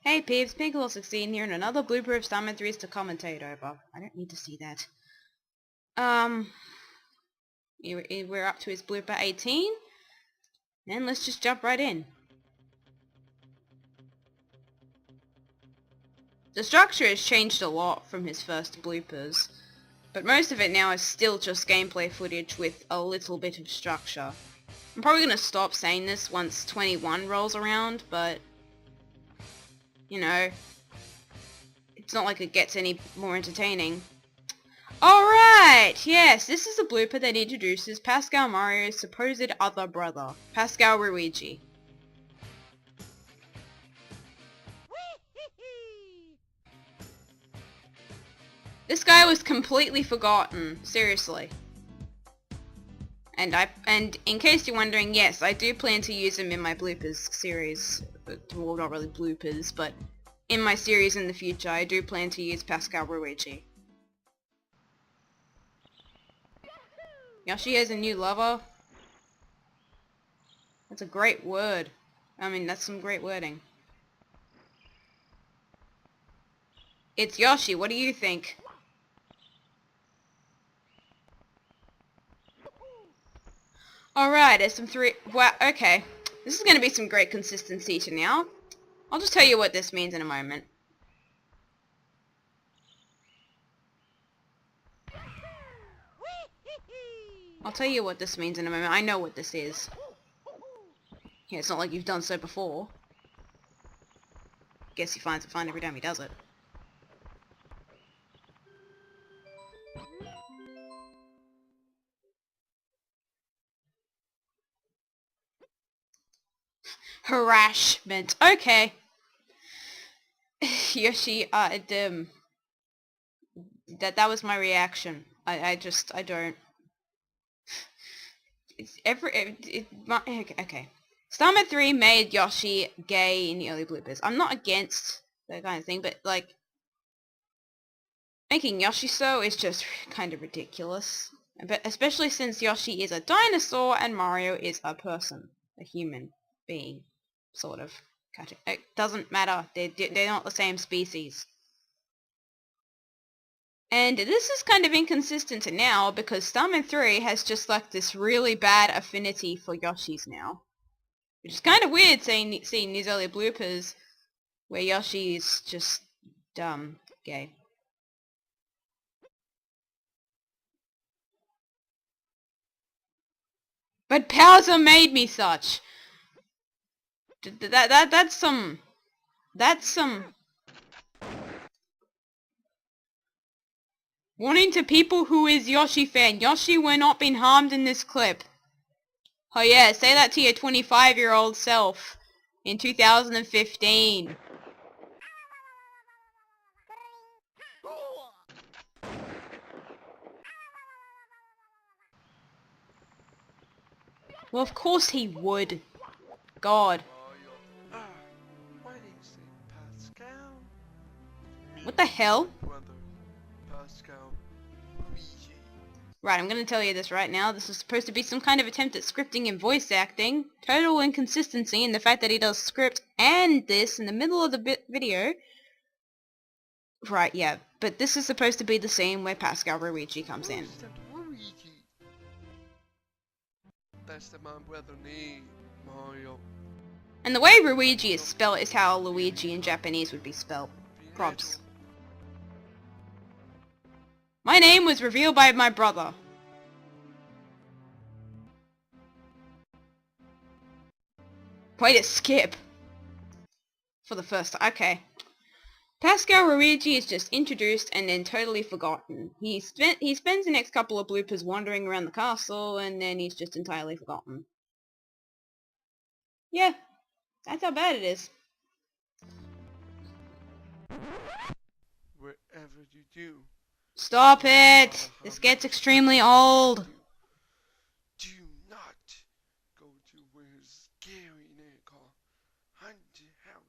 Hey peeps, Pinkolol16 here, and another blooper of Starman3's to commentate over. I don't need to see that. We're up to his blooper 18, and let's just jump right in. The structure has changed a lot from his first bloopers, but most of it now is still just gameplay footage with a little bit of structure. I'm probably going to stop saying this once 21 rolls around, but you know, it's not like it gets any more entertaining. Alright, yes, this is a blooper that introduces Pascal Mario's supposed other brother, Pascal Luigi. This guy was completely forgotten, seriously. And in case you're wondering, yes, I do plan to use him in my bloopers series. Well, not really bloopers, but in my series in the future, I do plan to use Pascal Luigi. Yoshi has a new lover. That's a great word. I mean, that's some great wording. It's Yoshi, what do you think? Alright, there's some wow, okay. This is gonna be some great consistency to now. I'll just tell you what this means in a moment. I'll tell you what this means in a moment. I know what this is. Yeah, it's not like you've done so before. Guess he finds it fun every time he does it. Harassment. Okay. Yoshi, that was my reaction. I don't. Okay. Starman3 made Yoshi gay in the early bloopers. I'm not against that kind of thing, but like, making Yoshi so is just kind of ridiculous. But especially since Yoshi is a dinosaur and Mario is a person, a human being, sort of. It doesn't matter. They're not the same species. And this is kind of inconsistent to now because Starman3 has just like this really bad affinity for Yoshis now. Which is kind of weird seeing these early bloopers where Yoshi is just gay. But Bowser made me such. That's some warning to people who is Yoshi fan. Yoshi will not been harmed in this clip. Oh yeah, say that to your 25-year-old self in 2015. Well, of course he would. God. My name's Pascal. What the hell? Brother, Pascal, Luigi. Right, I'm gonna tell you this right now. This is supposed to be some kind of attempt at scripting and voice acting. Total inconsistency in the fact that he does script and this in the middle of the video. Right, yeah. But this is supposed to be the scene where Pascal Luigi comes in. Luigi. That's the my brother name, Mario. And the way Luigi is spelled is how Luigi in Japanese would be spelled. Props. My name was revealed by my brother. Way to skip. For the first time. Okay. Pascal Luigi is just introduced and then totally forgotten. He spends the next couple of bloopers wandering around the castle and then he's just entirely forgotten. Yeah. That's how bad it is. Wherever you do. Stop it! This gets extremely old. Do not go to where scary land called Haunted House.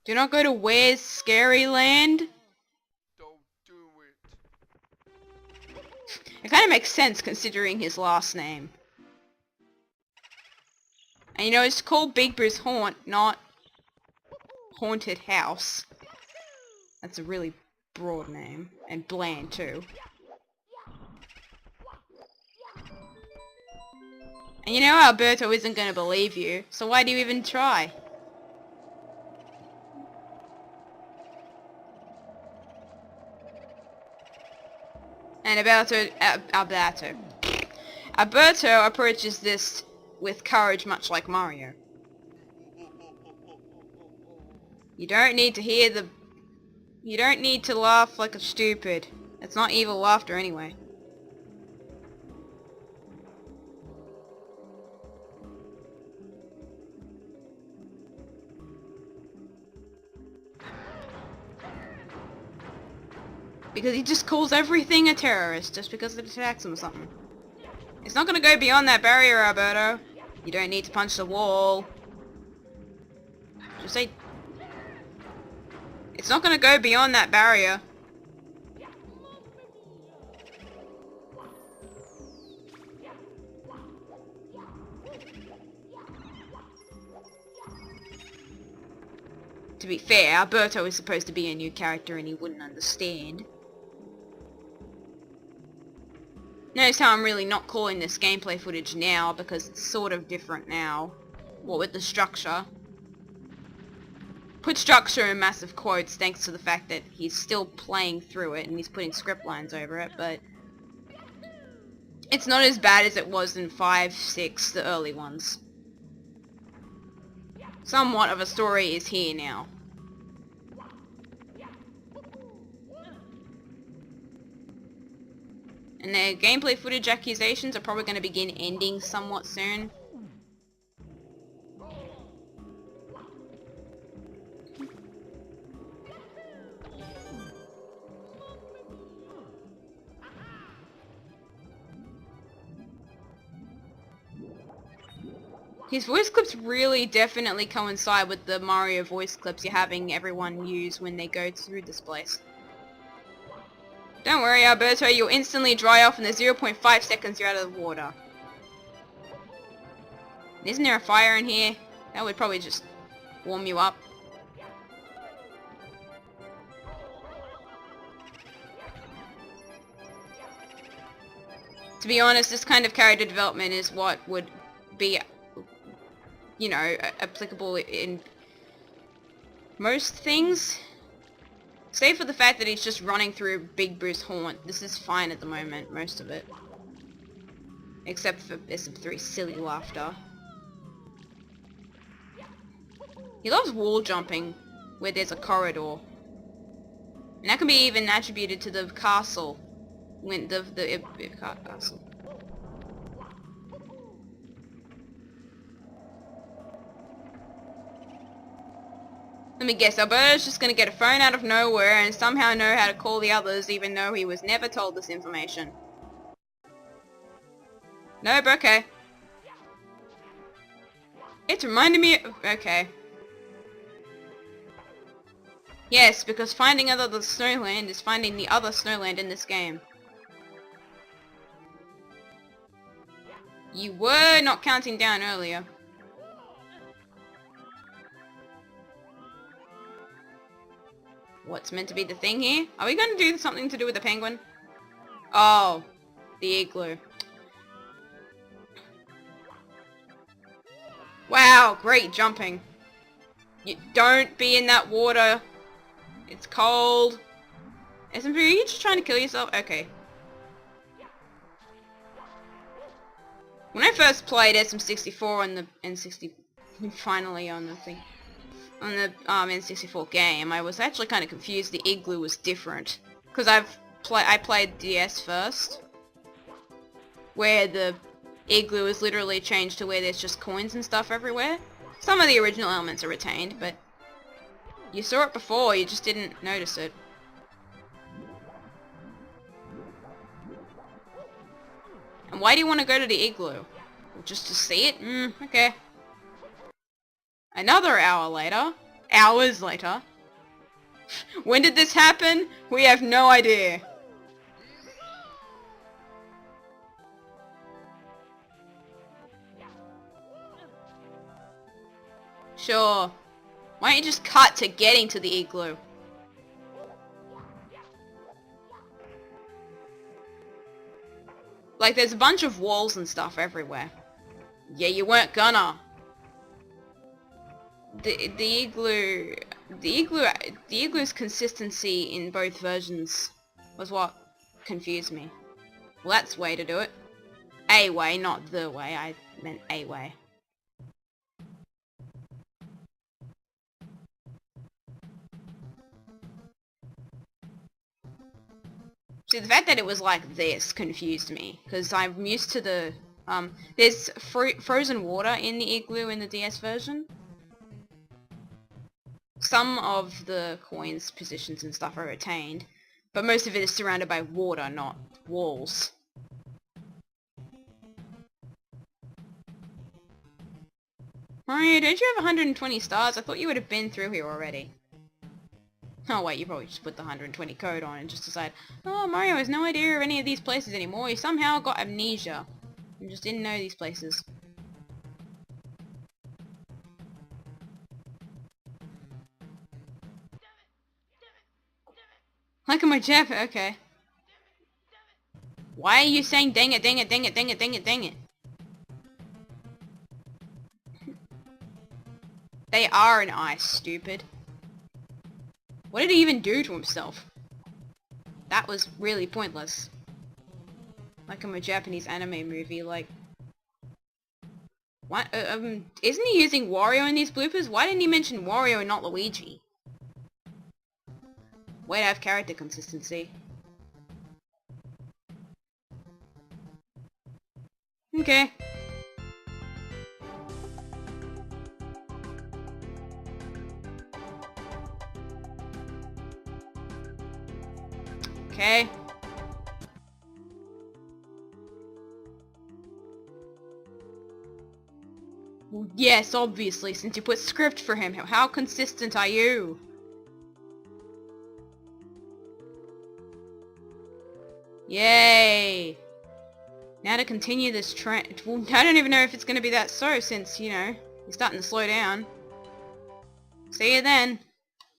Do not go to Where's Scary Land? Don't do it. It kind of makes sense considering his last name. And you know, it's called Big Bruce Haunt, not haunted house. That's a really broad name. And bland too. And you know Alberto isn't gonna believe you, so why do you even try? And Alberto approaches this with courage, much like Mario. You don't need to laugh like a stupid. It's not evil laughter anyway. Because he just calls everything a terrorist just because it attacks him or something. It's not gonna go beyond that barrier, Alberto. You don't need to punch the wall. Just say... It's not gonna go beyond that barrier. To be fair, Alberto is supposed to be a new character and he wouldn't understand. Notice how I'm really not calling this gameplay footage now because it's sort of different now. What with the structure. Put structure in massive quotes thanks to the fact that he's still playing through it and he's putting script lines over it, but it's not as bad as it was in 5, 6, the early ones. Somewhat of a story is here now. And their gameplay footage accusations are probably going to begin ending somewhat soon. His voice clips really definitely coincide with the Mario voice clips you're having everyone use when they go through this place. Don't worry, Alberto, you'll instantly dry off in the 0.5 seconds you're out of the water. Isn't there a fire in here? That would probably just warm you up. To be honest, this kind of character development is what would be, you know, applicable in most things. Save for the fact that he's just running through Big Bruce Haunt. This is fine at the moment, most of it. Except for SM3's silly laughter. He loves wall jumping, where there's a corridor. And that can be even attributed to the castle. When the castle. Let me guess, Alberto's just gonna get a phone out of nowhere and somehow know how to call the others even though he was never told this information. Nope, okay. It's reminding me of... okay. Yes, because finding the Snowland is finding the other Snowland in this game. You were not counting down earlier. What's meant to be the thing here? Are we going to do something to do with the penguin? Oh, the igloo. Wow, great jumping. You don't be in that water. It's cold. SMP, are you just trying to kill yourself? Okay. When I first played SM64 on the N60, finally on the thing, on the N64 game, I was actually kind of confused the igloo was different. Because I played DS first, where the igloo is literally changed to where there's just coins and stuff everywhere. Some of the original elements are retained, but you saw it before, you just didn't notice it. And why do you want to go to the igloo? Just to see it? Okay. Another hour later. Hours later. When did this happen? We have no idea. Sure. Why don't you just cut to getting to the igloo? Like, there's a bunch of walls and stuff everywhere. Yeah, you weren't gonna. The igloo's consistency in both versions was what confused me. Well, that's the way to do it. A way, not the way. I meant a way. See, the fact that it was like this confused me, because I'm used to the, there's frozen water in the igloo in the DS version. Some of the coins, positions and stuff are retained, but most of it is surrounded by water, not walls. Mario, don't you have 120 stars? I thought you would have been through here already. Oh wait, you probably just put the 120 code on and just decide, oh, Mario has no idea of any of these places anymore. He somehow got amnesia and just didn't know these places. Like my Jeff, okay. Why are you saying dang it, dang it, dang it, dang it, dang it, dang it? They are an ice, stupid. What did he even do to himself? That was really pointless. Like in a Japanese anime movie, like... What? Isn't he using Wario in these bloopers? Why didn't he mention Wario and not Luigi? Way to have character consistency. Okay. Okay. Well, yes, obviously, since you put script for him. How consistent are you? Yay! Now to continue this trend. Well, I don't even know if it's going to be that so, since, you know, you're starting to slow down. See you then.